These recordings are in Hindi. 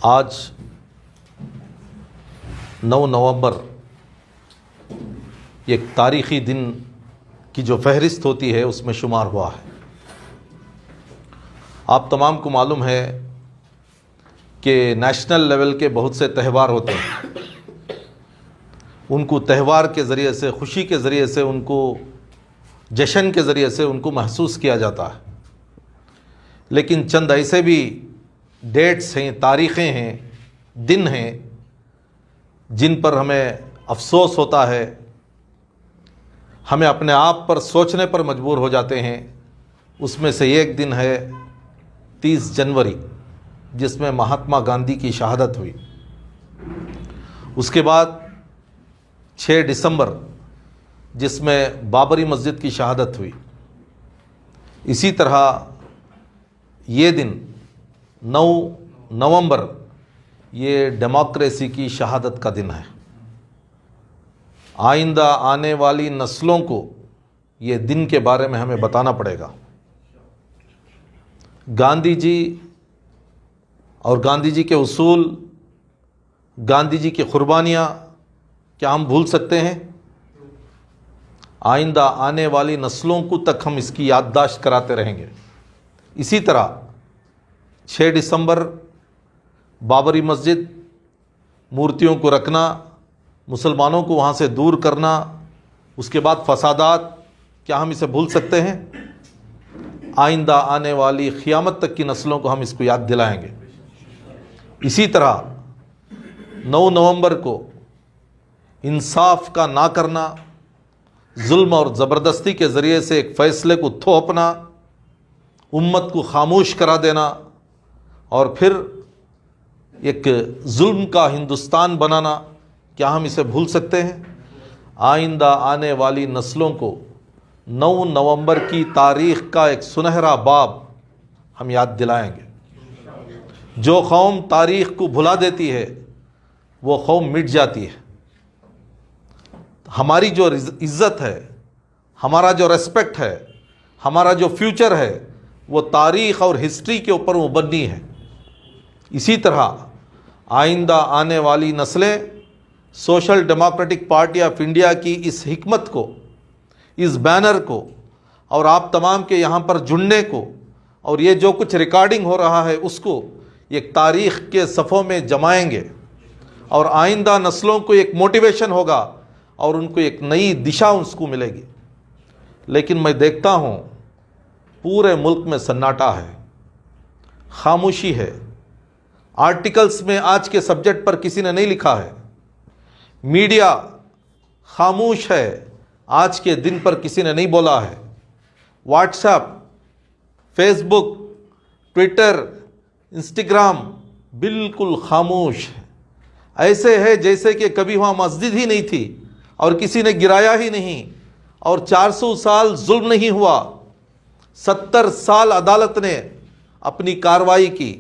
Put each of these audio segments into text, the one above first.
आज 9 नवंबर एक तारीख़ी दिन की जो फहरिस्त होती है उसमें शुमार हुआ है। आप तमाम को मालूम है कि नेशनल लेवल के बहुत से त्यौहार होते हैं। उनको त्यौहार के ज़रिए से, खुशी के ज़रिए से, उनको जश्न के ज़रिए से उनको महसूस किया जाता है। लेकिन चंद ऐसे भी डेट्स हैं, तारीख़ें हैं, दिन हैं जिन पर हमें अफसोस होता है, हमें अपने आप पर सोचने पर मजबूर हो जाते हैं। उसमें से एक दिन है 30 जनवरी, जिसमें महात्मा गांधी की शहादत हुई। उसके बाद 6 दिसंबर, जिसमें बाबरी मस्जिद की शहादत हुई। इसी तरह ये दिन 9 नवंबर ये डेमोक्रेसी की शहादत का दिन है। आइंदा आने वाली नस्लों को ये दिन के बारे में हमें बताना पड़ेगा। गांधी जी और गांधी जी के उसूल, गांधी जी की कुर्बानियाँ क्या हम भूल सकते हैं? आइंदा आने वाली नस्लों को तक हम इसकी याददाश्त कराते रहेंगे। इसी तरह 6 दिसंबर बाबरी मस्जिद, मूर्तियों को रखना, मुसलमानों को वहाँ से दूर करना, उसके बाद फसादात, क्या हम इसे भूल सकते हैं? आइंदा आने वाली क़ियामत तक की नस्लों को हम इसको याद दिलाएंगे। इसी तरह 9 नवंबर को इंसाफ का ना करना, जुल्म और ज़बरदस्ती के ज़रिए से एक फ़ैसले को थोपना, उम्मत को खामोश करा देना और फिर एक जुल्म का हिंदुस्तान बनाना, क्या हम इसे भूल सकते हैं? आइंदा आने वाली नस्लों को 9 नवंबर की तारीख़ का एक सुनहरा बाब हम याद दिलाएंगे। जो कौम तारीख़ को भुला देती है वो कौम मिट जाती है। हमारी जो इज़्ज़त है, हमारा जो रेस्पेक्ट है, हमारा जो फ्यूचर है, वो तारीख़ और हिस्ट्री के ऊपर मुबनी है। इसी तरह आइंदा आने वाली नस्लें social democratic party of India की इस हिकमत को, इस बैनर को और आप तमाम के यहाँ पर जुड़ने को और ये जो कुछ रिकॉर्डिंग हो रहा है उसको एक तारीख़ के सफ़ों में जमाएंगे और आइंदा नस्लों को एक मोटिवेशन होगा और उनको एक नई दिशा उसको मिलेगी। लेकिन मैं देखता हूँ पूरे मुल्क में सन्नाटा है, खामोशी है। आर्टिकल्स में आज के सब्जेक्ट पर किसी ने नहीं लिखा है। मीडिया खामोश है, आज के दिन पर किसी ने नहीं बोला है। व्हाट्सएप, फेसबुक, ट्विटर, इंस्टाग्राम बिल्कुल खामोश है। ऐसे है जैसे कि कभी वहाँ मस्जिद ही नहीं थी और किसी ने गिराया ही नहीं और 400 साल जुल्म नहीं हुआ। 70 साल अदालत ने अपनी कार्रवाई की।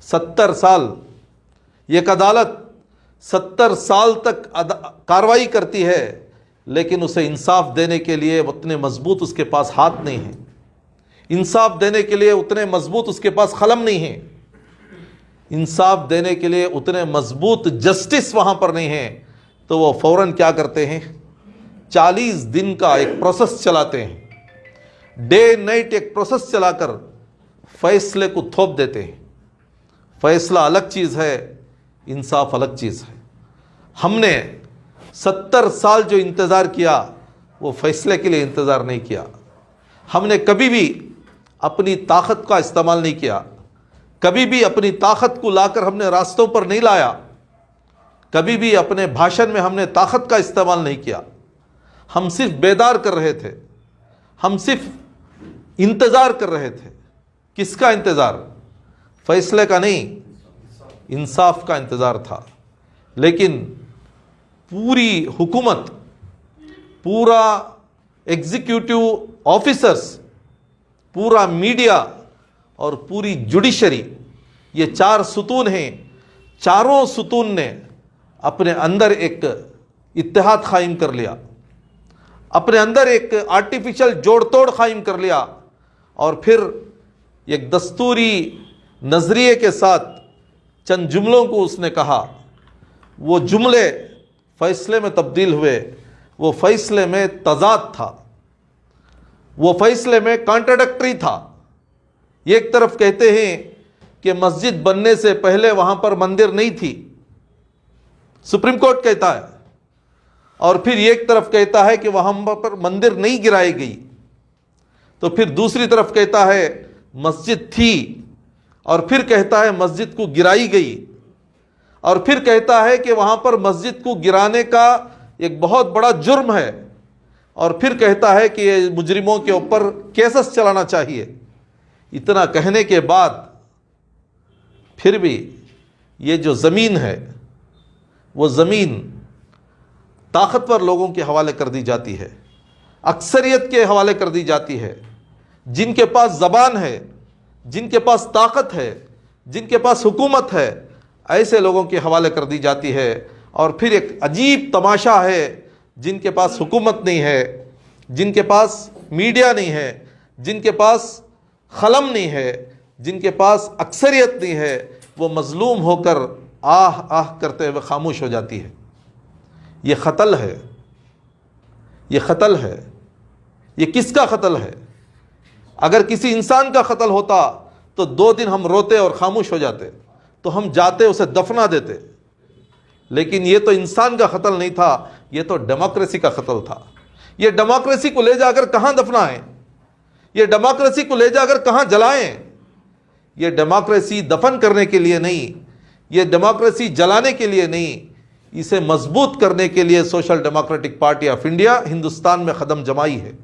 70 साल एक अदालत 70 साल तक कार्रवाई करती है, लेकिन उसे इंसाफ देने के लिए उतने मजबूत उसके पास हाथ नहीं है। इंसाफ देने के लिए उतने मजबूत उसके पास कलम नहीं है। इंसाफ देने के लिए उतने मजबूत जस्टिस वहाँ पर नहीं है। तो वो फ़ौरन क्या करते हैं? 40 दिन का एक प्रोसेस चलाते हैं। डे नाइट एक प्रोसेस चलाकर फैसले को थोप देते हैं। फैसला अलग चीज़ है, इंसाफ अलग चीज़ है। हमने 70 साल जो इंतज़ार किया वो फैसले के लिए इंतज़ार नहीं किया। हमने कभी भी अपनी ताकत का इस्तेमाल नहीं किया। कभी भी अपनी ताकत को लाकर हमने रास्तों पर नहीं लाया। कभी भी अपने भाषण में हमने ताकत का इस्तेमाल नहीं किया। हम सिर्फ बेदार कर रहे थे, हम सिर्फ इंतज़ार कर रहे थे। किसका इंतज़ार? फैसले का नहीं, इंसाफ का इंतज़ार था। लेकिन पूरी हुकूमत, पूरा एग्जीक्यूटिव ऑफिसर्स, पूरा मीडिया और पूरी जुडिशरी, ये 4 सुतून हैं। चारों सुतून ने अपने अंदर एक इत्तेहाद कायम कर लिया, अपने अंदर एक आर्टिफिशियल जोड़ तोड़ कायम कर लिया और फिर एक दस्तूरी नज़रिए के साथ चंद जुमलों को उसने कहा, वो जुमले फैसले में तब्दील हुए, वो फैसले में तजाद था, वो फैसले में कॉन्ट्राडिक्टरी था। एक तरफ कहते हैं कि मस्जिद बनने से पहले वहां पर मंदिर नहीं थी, सुप्रीम कोर्ट कहता है, और फिर एक तरफ कहता है कि वहां पर मंदिर नहीं गिराई गई, तो फिर दूसरी तरफ कहता है मस्जिद थी, और फिर कहता है मस्जिद को गिराई गई, और फिर कहता है कि वहां पर मस्जिद को गिराने का एक बहुत बड़ा जुर्म है, और फिर कहता है कि ये मुजरिमों के ऊपर केसेस चलाना चाहिए। इतना कहने के बाद फिर भी ये जो ज़मीन है वो ज़मीन ताकतवर लोगों के हवाले कर दी जाती है, अक्सरियत के हवाले कर दी जाती है, जिनके पास ज़बान है, जिनके पास ताकत है, जिनके पास हुकूमत है, ऐसे लोगों के हवाले कर दी जाती है। और फिर एक अजीब तमाशा है, जिनके पास हुकूमत नहीं है, जिनके पास मीडिया नहीं है, जिनके पास खलम नहीं है, जिनके पास अक्सरियत नहीं है, वो मजलूम होकर आह आह करते हुए खामोश हो जाती है। ये क़त्ल है, ये क़त्ल है। ये किसका क़त्ल है? अगर किसी इंसान का क़त्ल होता तो 2 दिन हम रोते और खामोश हो जाते, तो हम जाते उसे दफना देते, लेकिन ये तो इंसान का क़त्ल नहीं था, ये तो डेमोक्रेसी का क़त्ल था। ये डेमोक्रेसी को ले जाकर कहाँ दफनाएं? ये डेमोक्रेसी को ले जाकर कहाँ जलाएं? ये डेमोक्रेसी दफन करने के लिए नहीं, ये डेमोक्रेसी जलाने के लिए नहीं, इसे मजबूत करने के लिए social democratic party of India Hindustan में कदम जमाई है।